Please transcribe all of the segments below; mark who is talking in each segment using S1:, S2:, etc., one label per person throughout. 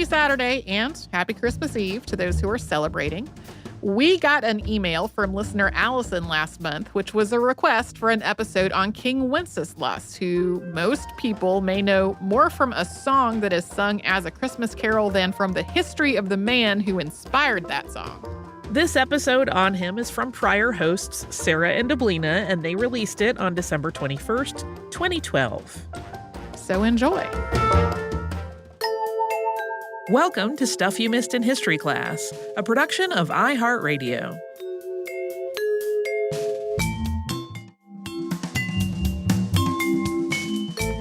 S1: happy Saturday and happy Christmas Eve to those who are celebrating. We got an email from listener Allison last month, which was a request for an episode on King Wenceslas, who most people may know more from a song that is sung as a Christmas carol than from the history of the man who inspired that song.
S2: This episode on him is from prior hosts Sarah and Deblina, and they released it on December 21st, 2012.
S1: So enjoy.
S2: Welcome to Stuff You Missed in History Class, a production of iHeartRadio.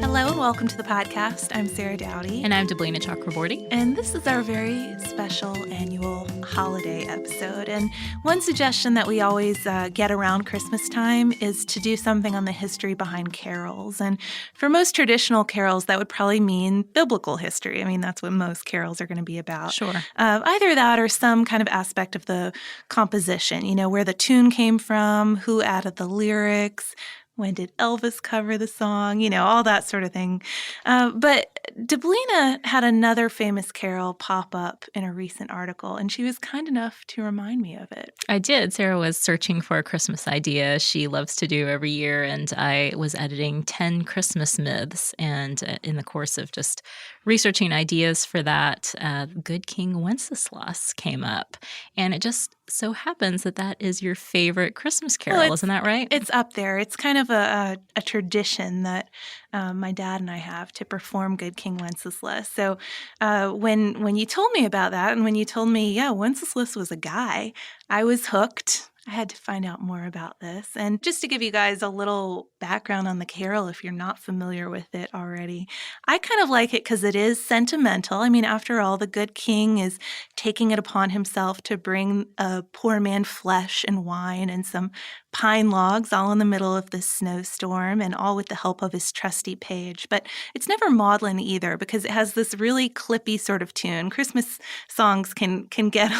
S3: Hello and welcome to the podcast. I'm Sarah Dowdy.
S4: And I'm Deblina Chakraborty.
S3: And this is our very special annual holiday episode. And one suggestion that we always get around Christmas time is to do something on the history behind carols. And for most traditional carols, that would probably mean biblical history. I mean, that's what most carols are going to be about.
S4: Sure.
S3: Either that or some kind of aspect of the composition, you know, where the tune came from, who added the lyrics, when did Elvis cover the song? You know, all that sort of thing. But Deblina had another famous carol pop up in a recent article, and she was kind enough to remind me of it.
S4: I did. Sarah was searching for a Christmas idea she loves to do every year, and I was editing 10 Christmas myths. And in the course of just researching ideas for that, good King Wenceslas came up. And it just so happens that that is your favorite Christmas carol, isn't that right?
S3: It's up there. It's kind of a tradition that my dad and I have to perform Good King Wenceslas. So when you told me about that, and when you told me, yeah, Wenceslas was a guy, I was hooked. I had to find out more about this. And just to give you guys a little background on the carol, if you're not familiar with it already, I kind of like it because it is sentimental. I mean, after all, the good king is taking it upon himself to bring a poor man flesh and wine and some pine logs all in the middle of this snowstorm, and all with the help of his trusty page. But it's never maudlin either, because it has this really clippy sort of tune. Christmas songs can get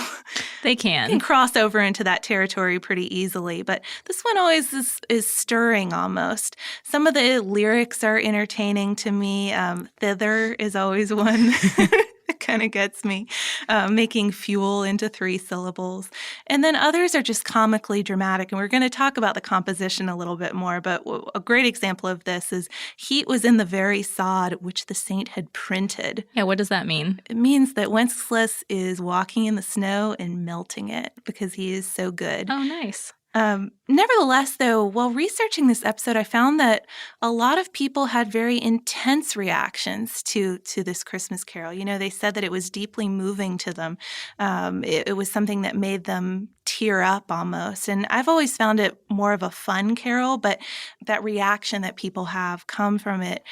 S4: they can
S3: cross over into that territory pretty easily, but this one always is stirring almost. Some of the lyrics are entertaining to me. Thither is always one that kind of gets me, making fuel into 3 syllables. And then others are just comically dramatic, and we're going to talk about the composition a little bit more, but a great example of this is heat was in the very sod which the saint had printed.
S4: Yeah, what does that mean?
S3: It means that Wenceslas is walking in the snow and melting it because he is so good.
S4: Oh, nice.
S3: Nevertheless, though, while researching this episode, I found that a lot of people had very intense reactions to this Christmas carol. You know, they said that it was deeply moving to them. It was something that made them tear up almost. And I've always found it more of a fun carol, but that reaction that people have come from it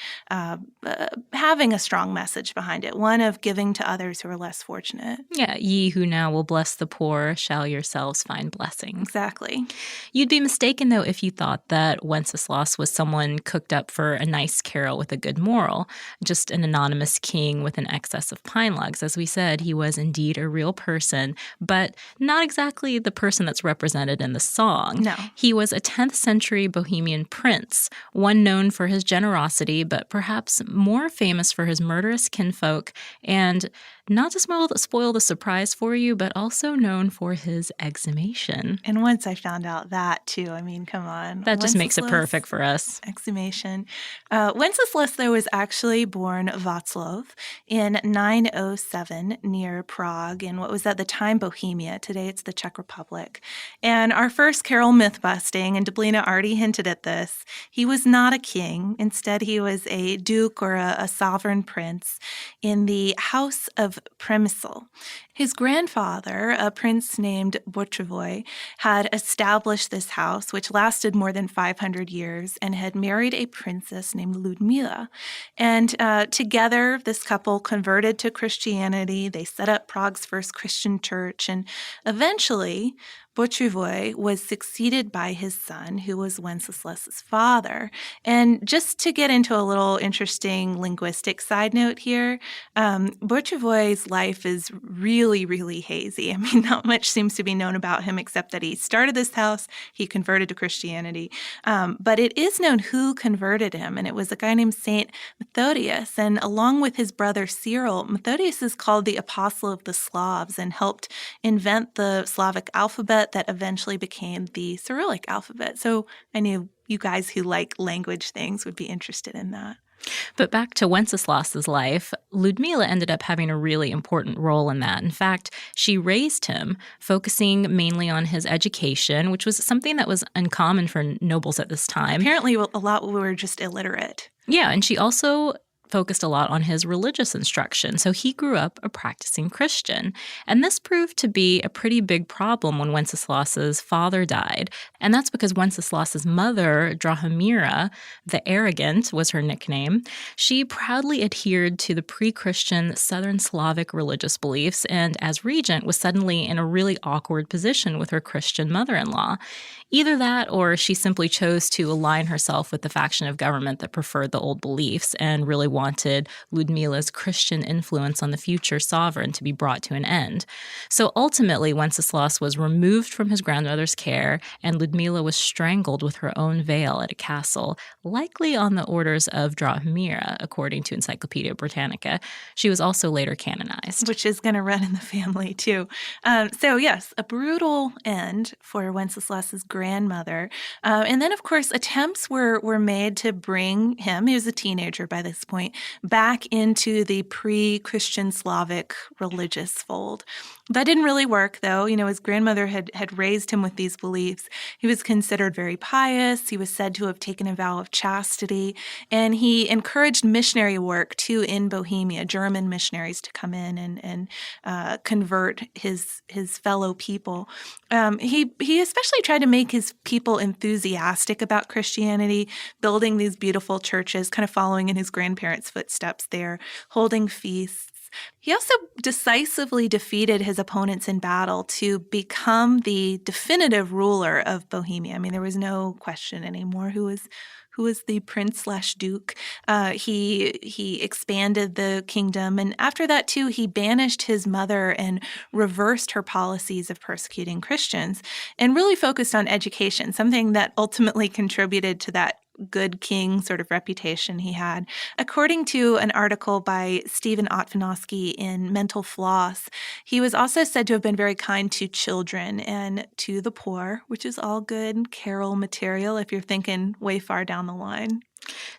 S3: having a strong message behind it, one of giving to others who are less fortunate.
S4: Yeah, ye who now will bless the poor shall yourselves find blessings.
S3: Exactly.
S4: You'd be mistaken, though, if you thought that Wenceslas was someone cooked up for a nice carol with a good moral, just an anonymous king with an excess of pine logs. As we said, he was indeed a real person, but not exactly the person that's represented in the song.
S3: No.
S4: He was a 10th century Bohemian prince, one known for his generosity, but perhaps more famous for his murderous kinfolk, and not to spoil the surprise for you, but also known for his exhumation.
S3: And once I found out that, too, I mean, come on.
S4: That just makes it perfect for us.
S3: Exhumation. Wenceslas, though, was actually born Václav in 907 near Prague in what was at the time Bohemia. Today it's the Czech Republic. And our first carol myth busting, and Deblina already hinted at this, he was not a king. Instead, he was a duke or a sovereign prince in the House of Przemysl. His grandfather, a prince named Bohemian, had established this house, which lasted more than 500 years, and had married a princess named Ludmila. And together, this couple converted to Christianity. They set up Prague's first Christian church, and eventually Bohemian was succeeded by his son, who was Wenceslas's father. And just to get into a little interesting linguistic side note here, Bohemian's life is really really, really hazy. I mean, not much seems to be known about him except that he started this house, he converted to Christianity. But it is known who converted him, and it was a guy named Saint Methodius. And along with his brother Cyril, Methodius is called the Apostle of the Slavs and helped invent the Slavic alphabet that eventually became the Cyrillic alphabet. So I knew you guys who like language things would be interested in that.
S4: But back to Wenceslas's life, Ludmila ended up having a really important role in that. In fact, she raised him, focusing mainly on his education, which was something that was uncommon for nobles at this time.
S3: Apparently, a lot were just illiterate.
S4: Yeah, and she also focused a lot on his religious instruction. So he grew up a practicing Christian. And this proved to be a pretty big problem when Wenceslas's father died. And that's because Wenceslas's mother, Drahomira, the Arrogant was her nickname, she proudly adhered to the pre-Christian Southern Slavic religious beliefs and as regent was suddenly in a really awkward position with her Christian mother-in-law. Either that or she simply chose to align herself with the faction of government that preferred the old beliefs and really wanted Ludmila's Christian influence on the future sovereign to be brought to an end. So ultimately, Wenceslas was removed from his grandmother's care, and Ludmila was strangled with her own veil at a castle, likely on the orders of Drahomira, according to Encyclopedia Britannica. She was also later canonized.
S3: Which is going to run in the family, too. So yes, a brutal end for Wenceslas's grandmother. And then, of course, attempts were made to bring him, he was a teenager by this point, back into the pre-Christian Slavic religious fold. That didn't really work, though. You know, his grandmother had raised him with these beliefs. He was considered very pious. He was said to have taken a vow of chastity. And he encouraged missionary work, too, in Bohemia, German missionaries to come in and convert his fellow people. He especially tried to make his people enthusiastic about Christianity, building these beautiful churches, kind of following in his grandparents' footsteps there, holding feasts. He also decisively defeated his opponents in battle to become the definitive ruler of Bohemia. I mean, there was no question anymore who was the prince/duke. He expanded the kingdom, and after that too, he banished his mother and reversed her policies of persecuting Christians, and really focused on education, something that ultimately contributed to that good king sort of reputation he had. According to an article by Stephen Otvanosky in Mental Floss, he was also said to have been very kind to children and to the poor, which is all good carol material if you're thinking way far down the line.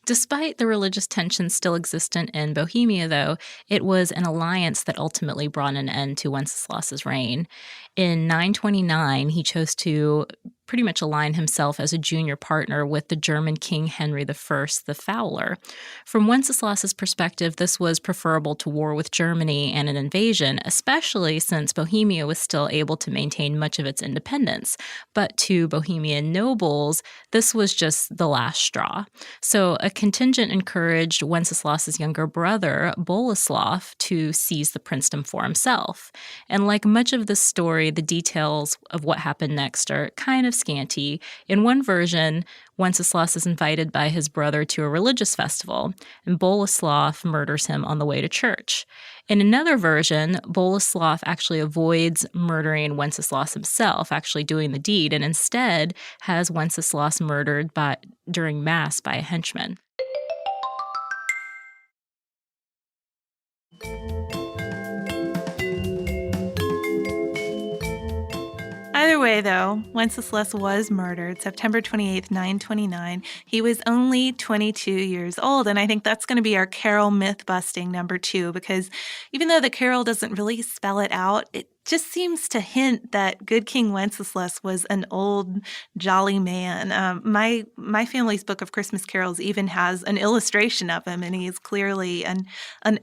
S4: Despite the religious tensions still existent in Bohemia, though, it was an alliance that ultimately brought an end to Wenceslas's reign. In 929, he chose to pretty much align himself as a junior partner with the German King Henry I the Fowler. From Wenceslas's perspective, this was preferable to war with Germany and an invasion, especially since Bohemia was still able to maintain much of its independence. But to Bohemian nobles, this was just the last straw. So a contingent encouraged Wenceslas's younger brother, Boleslav, to seize the princedom for himself. And like much of this story, the details of what happened next are kind of scanty. In one version, Wenceslas is invited by his brother to a religious festival, and Boleslav murders him on the way to church. In another version, Boleslav actually avoids murdering Wenceslas himself, actually doing the deed, and instead has Wenceslas murdered during Mass by a henchman.
S3: Either way, though, Wenceslas was murdered September 28th, 929. He was only 22 years old, and I think that's going to be our carol myth-busting number 2, because even though the carol doesn't really spell it out, it just seems to hint that good King Wenceslas was an old, jolly man. My family's book of Christmas carols even has an illustration of him, and he is clearly an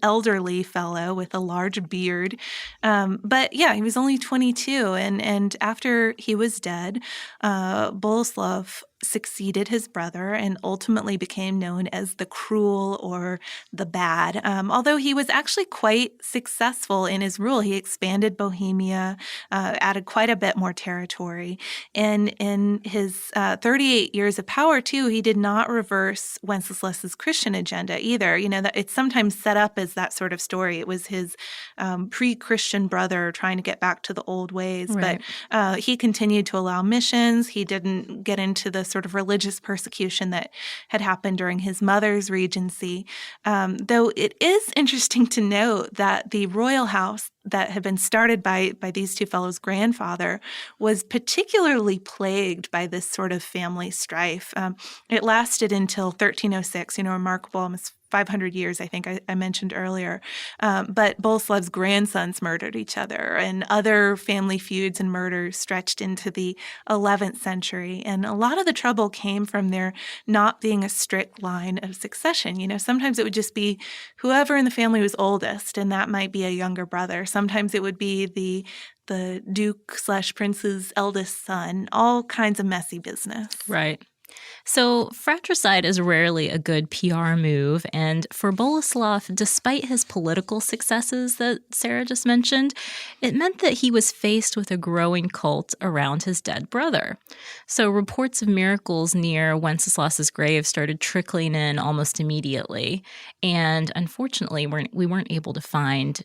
S3: elderly fellow with a large beard. But yeah, he was only 22, and after he was dead, Boleslav succeeded his brother and ultimately became known as the Cruel or the Bad. Although he was actually quite successful in his rule. He expanded Bohemia, added quite a bit more territory. And in his 38 years of power, too, he did not reverse Wenceslas's Christian agenda either. That it's sometimes set up as that sort of story. It was his pre-Christian brother trying to get back to the old ways.
S4: Right.
S3: But he continued to allow missions. He didn't get into the sort of religious persecution that had happened during his mother's regency. Though it is interesting to note that the royal house that had been started by these two fellows' grandfather was particularly plagued by this sort of family strife. It lasted until 1306, remarkable, almost 500 years, I think I mentioned earlier. But Boleslav's grandsons murdered each other, and other family feuds and murders stretched into the 11th century. And a lot of the trouble came from there not being a strict line of succession. Sometimes it would just be whoever in the family was oldest, and that might be a younger brother. Sometimes it would be the Duke/Prince's eldest son, all kinds of messy business.
S4: Right. So fratricide is rarely a good PR move, and for Boleslav, despite his political successes that Sarah just mentioned, it meant that he was faced with a growing cult around his dead brother. So reports of miracles near Wenceslas's grave started trickling in almost immediately, and unfortunately, we weren't able to find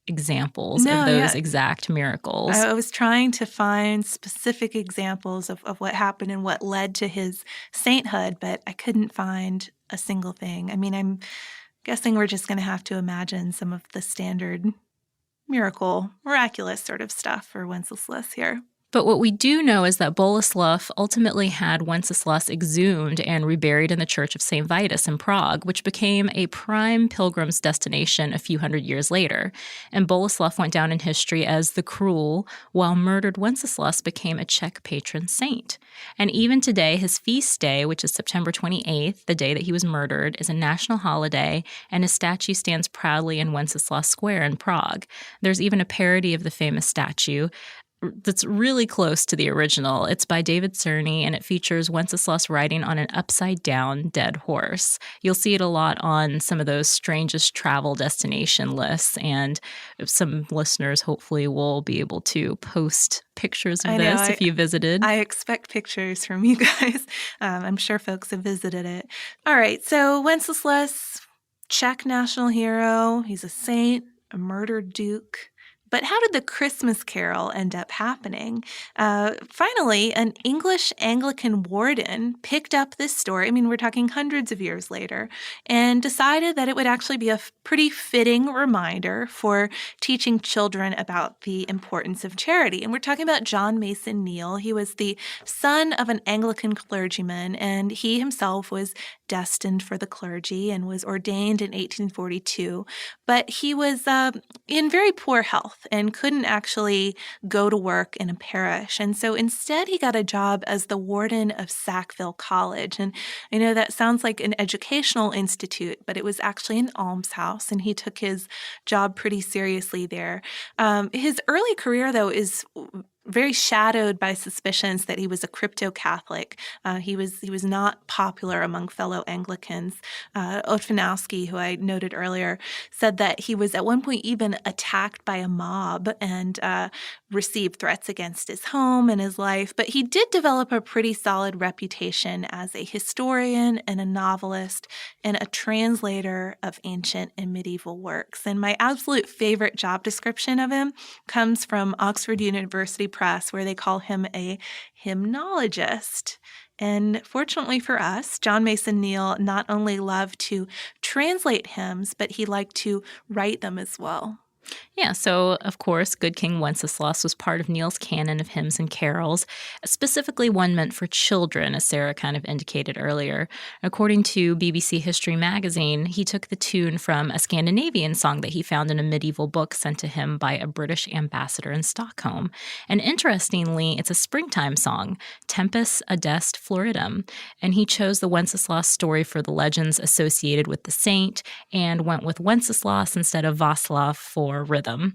S4: examples of those exact miracles.
S3: I was trying to find specific examples of what happened and what led to his sainthood, but I couldn't find a single thing. I mean, I'm guessing we're just going to have to imagine some of the standard miraculous sort of stuff for Wenceslas here.
S4: But what we do know is that Boleslav ultimately had Wenceslas exhumed and reburied in the Church of St. Vitus in Prague, which became a prime pilgrim's destination a few hundred years later. And Boleslav went down in history as the Cruel, while murdered Wenceslas became a Czech patron saint. And even today, his feast day, which is September 28th, the day that he was murdered, is a national holiday, and his statue stands proudly in Wenceslas Square in Prague. There's even a parody of the famous statue that's really close to the original. It's by David Cerny, and it features Wenceslas riding on an upside-down dead horse. You'll see it a lot on some of those strangest travel destination lists, and some listeners hopefully will be able to post pictures of this if you visited.
S3: I expect pictures from you guys. I'm sure folks have visited it. All right, so Wenceslas, Czech national hero. He's a saint, a murdered duke. But how did the Christmas Carol end up happening? Finally, an English Anglican warden picked up this story, we're talking hundreds of years later, and decided that it would actually be a pretty fitting reminder for teaching children about the importance of charity. And we're talking about John Mason Neale. He was the son of an Anglican clergyman, and he himself was destined for the clergy and was ordained in 1842. But he was in very poor health and couldn't actually go to work in a parish. And so instead, he got a job as the warden of Sackville College. And I know that sounds like an educational institute, but it was actually an almshouse, and he took his job pretty seriously there. His early career, though, is very shadowed by suspicions that he was a crypto-Catholic. He was not popular among fellow Anglicans. Otfanowski, who I noted earlier, said that he was at one point even attacked by a mob and received threats against his home and his life. But he did develop a pretty solid reputation as a historian and a novelist and a translator of ancient and medieval works. And my absolute favorite job description of him comes from Oxford University Press, where they call him a hymnologist. And fortunately for us, John Mason Neale not only loved to translate hymns, but he liked to write them as well.
S4: Yeah, so of course, Good King Wenceslas was part of Neale's canon of hymns and carols, specifically one meant for children, as Sarah kind of indicated earlier. According to BBC History magazine, he took the tune from a Scandinavian song that he found in a medieval book sent to him by a British ambassador in Stockholm. And interestingly, it's a springtime song, Tempus Adest Floridum, and he chose the Wenceslas story for the legends associated with the saint and went with Wenceslas instead of Václav for more rhythm,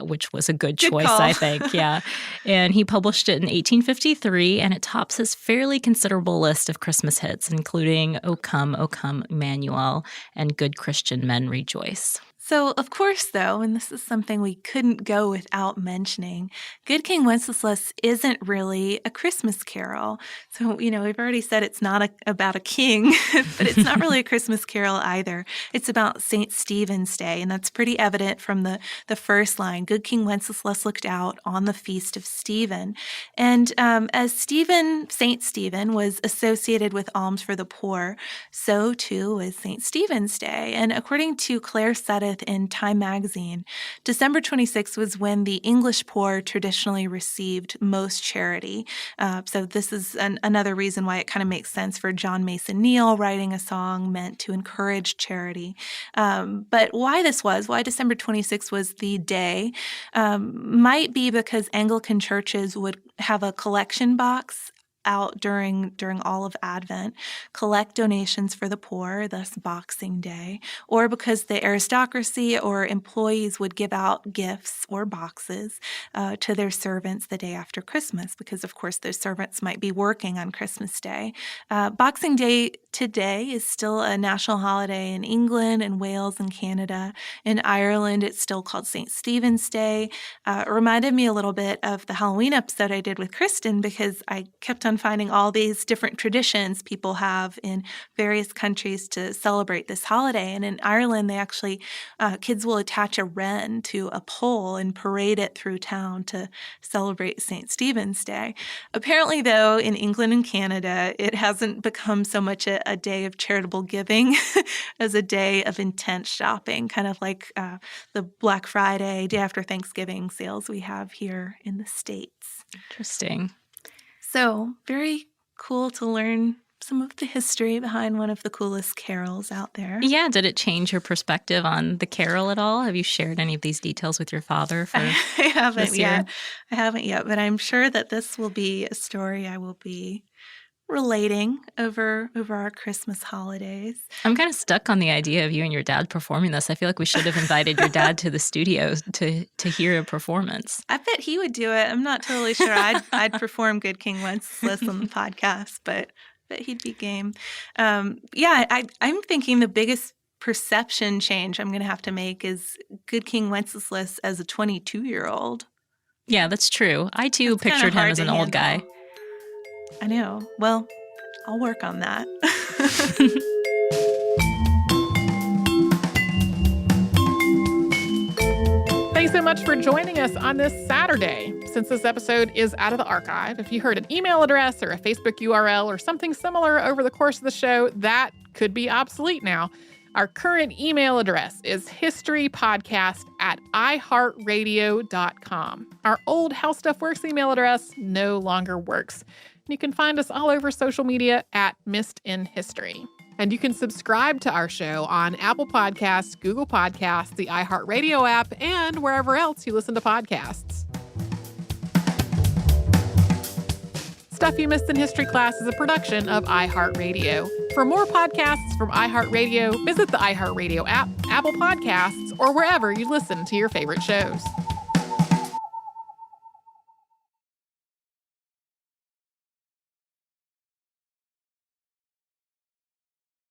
S4: which was a good
S3: Good
S4: choice,
S3: call.
S4: I think. Yeah. And he published it in 1853, and it tops his fairly considerable list of Christmas hits, including O Come, Emmanuel, and Good Christian Men Rejoice.
S3: So, of course, though, and this is something we couldn't go without mentioning, Good King Wenceslas isn't really a Christmas carol. So, we've already said it's not about a king, but it's not really a Christmas carol either. It's about St. Stephen's Day, and that's pretty evident from the first line. Good King Wenceslas looked out on the feast of Stephen. And as St. Stephen was associated with alms for the poor, so too was St. Stephen's Day. And according to Claire Sudduth in Time magazine, December 26th was when the English poor traditionally received most charity. So this is another reason why it kind of makes sense for John Mason Neal writing a song meant to encourage charity. But why December 26th was the day, might be because Anglican churches would have a collection box out during all of Advent, collect donations for the poor, thus Boxing Day, or because the aristocracy or employees would give out gifts or boxes to their servants the day after Christmas, because of course those servants might be working on Christmas Day. Boxing Day today is still a national holiday in England and Wales and Canada. In Ireland, it's still called St. Stephen's Day. It reminded me a little bit of the Halloween episode I did with Kristen, because I kept on finding all these different traditions people have in various countries to celebrate this holiday. And in Ireland, they actually, kids will attach a wren to a pole and parade it through town to celebrate St. Stephen's Day. Apparently, though, in England and Canada, it hasn't become so much a day of charitable giving as a day of intense shopping, kind of like the Black Friday, day after Thanksgiving sales we have here in the States.
S4: Interesting.
S3: So very cool to learn some of the history behind one of the coolest carols out there.
S4: Yeah. Did it change your perspective on the carol at all? Have you shared any of these details with your father for
S3: I haven't
S4: this year?
S3: yet. I haven't yet, but I'm sure that this will be a story I will be relating over our Christmas holidays.
S4: I'm kind of stuck on the idea of you and your dad performing this. I feel like we should have invited your dad to the studio to hear a perforpime.
S3: I bet he would do it. I'm not totally sure I'd perform Good King Wenceslas on the podcast, but he'd be game. I'm thinking the biggest perception change I'm going to have to make is Good King Wenceslas as a 22-year-old.
S4: Yeah, that's true. I too
S3: That's kinda
S4: pictured him
S3: hard
S4: as
S3: to
S4: an old
S3: handle.
S4: guy.
S3: I know. Well, I'll work on that.
S1: Thanks so much for joining us on this Saturday. Since this episode is out of the archive, if you heard an email address or a Facebook URL or something similar over the course of the show, that could be obsolete now. Our current email address is historypodcast@iHeartRadio.com. Our old How Stuff Works email address no longer works. You can find us all over social media at Missed in History. And you can subscribe to our show on Apple Podcasts, Google Podcasts, the iHeartRadio app, and wherever else you listen to podcasts. Stuff You Missed in History Class is a production of iHeartRadio. For more podcasts from iHeartRadio, visit the iHeartRadio app, Apple Podcasts, or wherever you listen to your favorite shows.